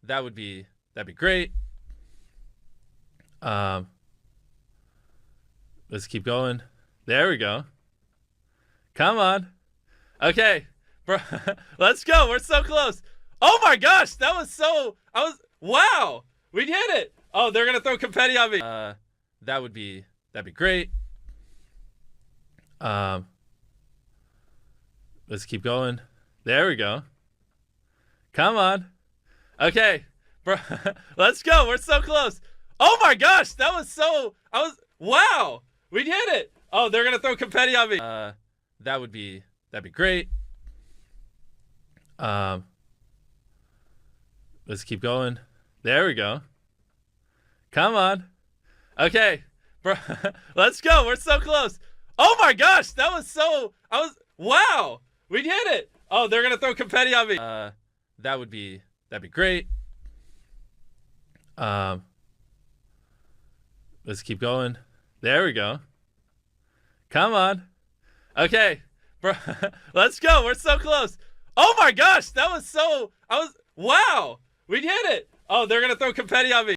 that'd be great. Let's keep going. There we go. Come on. Okay, bro. Let's go. We're so close. Oh my gosh, that was so. Wow. We did it. Oh, they're gonna throw confetti on me. That'd be great. Let's keep going. There we go. Come on. Okay, bro. Let's go. We're so close. Oh my gosh, that was so. Wow. We did it. Oh, they're gonna throw confetti on me. That'd be great. Let's keep going. There we go. Come on. Okay, bro. Let's go. We're so close. Oh my gosh, that was so. Wow. We did it. Oh, they're gonna throw confetti on me. That'd be great. Let's keep going. There we go. Come on. Okay, bro. Let's go. We're so close. Oh my gosh, that was so. Wow. We did it. Oh, they're gonna throw confetti on me.